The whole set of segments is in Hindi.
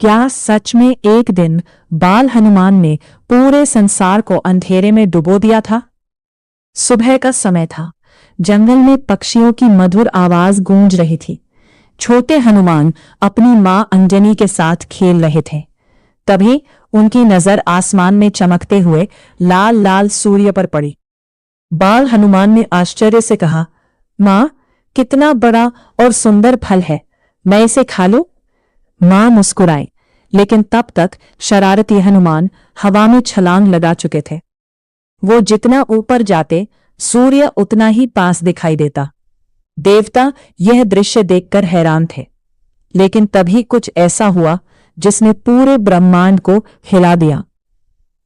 क्या सच में एक दिन बाल हनुमान ने पूरे संसार को अंधेरे में डुबो दिया था? सुबह का समय था। जंगल में पक्षियों की मधुर आवाज गूंज रही थी। छोटे हनुमान अपनी मां अंजनी के साथ खेल रहे थे। तभी उनकी नजर आसमान में चमकते हुए लाल लाल सूर्य पर पड़ी। बाल हनुमान ने आश्चर्य से कहा, मां, कितना बड़ा और सुंदर फल है, मैं इसे खा लूं? मां मुस्कुराई, लेकिन तब तक शरारती हनुमान हवा में छलांग लगा चुके थे। वो जितना ऊपर जाते, सूर्य उतना ही पास दिखाई देता। देवता यह दृश्य देखकर हैरान थे। लेकिन तभी कुछ ऐसा हुआ जिसने पूरे ब्रह्मांड को हिला दिया।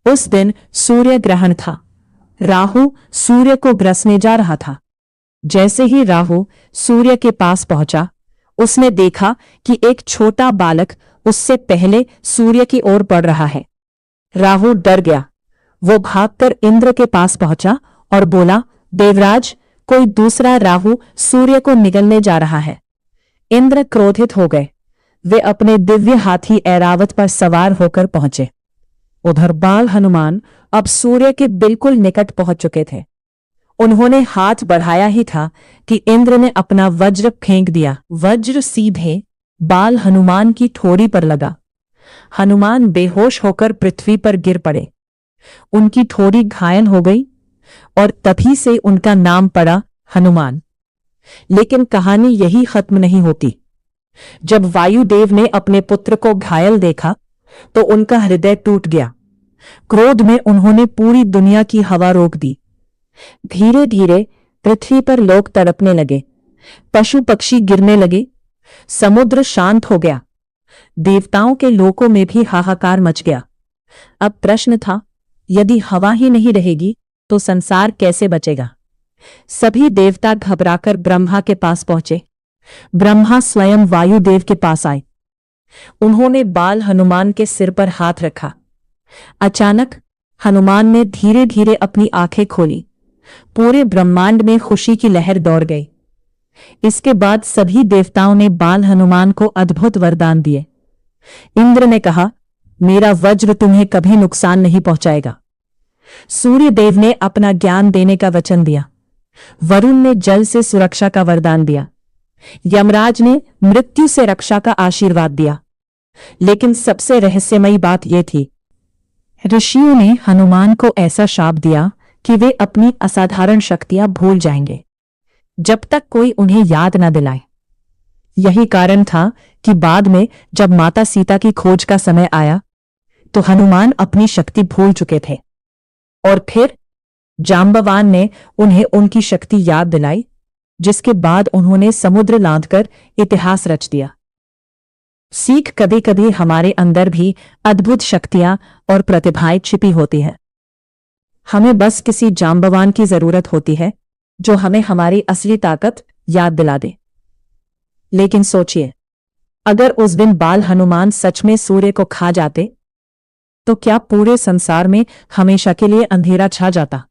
उस दिन सूर्य ग्रहण था। राहु सूर्य को ग्रसने जा रहा था। जैसे ही राहु सूर्य के पास पहुंचा, उसने देखा कि एक छोटा बालक उससे पहले सूर्य की ओर बढ़ रहा है। राहु डर गया। वो भागकर इंद्र के पास पहुंचा और बोला, देवराज, कोई दूसरा राहु सूर्य को निगलने जा रहा है। इंद्र क्रोधित हो गए। वे अपने दिव्य हाथी ऐरावत पर सवार होकर पहुंचे। उधर बाल हनुमान अब सूर्य के बिल्कुल निकट पहुंच चुके थे। उन्होंने हाथ बढ़ाया ही था कि इंद्र ने अपना वज्र फेंक दिया। वज्र सीधे बाल हनुमान की ठोड़ी पर लगा। हनुमान बेहोश होकर पृथ्वी पर गिर पड़े। उनकी ठोड़ी घायल हो गई और तभी से उनका नाम पड़ा हनुमान। लेकिन कहानी यही खत्म नहीं होती। जब वायुदेव ने अपने पुत्र को घायल देखा तो उनका हृदय टूट गया। क्रोध में उन्होंने पूरी दुनिया की हवा रोक दी। धीरे धीरे पृथ्वी पर लोग तड़पने लगे, पशु पक्षी गिरने लगे, समुद्र शांत हो गया। देवताओं के लोकों में भी हाहाकार मच गया। अब प्रश्न था, यदि हवा ही नहीं रहेगी तो संसार कैसे बचेगा? सभी देवता घबराकर ब्रह्मा के पास पहुंचे। ब्रह्मा स्वयं वायुदेव के पास आए। उन्होंने बाल हनुमान के सिर पर हाथ रखा। अचानक हनुमान ने धीरे धीरे अपनी आंखें खोली। पूरे ब्रह्मांड में खुशी की लहर दौड़ गई। इसके बाद सभी देवताओं ने बाल हनुमान को अद्भुत वरदान दिए। इंद्र ने कहा, मेरा वज्र तुम्हें कभी नुकसान नहीं पहुंचाएगा। सूर्य देव ने अपना ज्ञान देने का वचन दिया। वरुण ने जल से सुरक्षा का वरदान दिया। यमराज ने मृत्यु से रक्षा का आशीर्वाद दिया। लेकिन सबसे रहस्यमयी बात यह थी, ऋषियों ने हनुमान को ऐसा शाप दिया कि वे अपनी असाधारण शक्तियां भूल जाएंगे जब तक कोई उन्हें याद न दिलाए। यही कारण था कि बाद में जब माता सीता की खोज का समय आया तो हनुमान अपनी शक्ति भूल चुके थे। और फिर जांबवान ने उन्हें उनकी शक्ति याद दिलाई, जिसके बाद उन्होंने समुद्र लांघकर इतिहास रच दिया। सीख, कभी कभी हमारे अंदर भी अद्भुत शक्तियां और प्रतिभाएं छिपी होती हैं। हमें बस किसी जांबवान की जरूरत होती है जो हमें हमारी असली ताकत याद दिला दे। लेकिन सोचिए, अगर उस दिन बाल हनुमान सच में सूर्य को खा जाते तो क्या पूरे संसार में हमेशा के लिए अंधेरा छा जाता?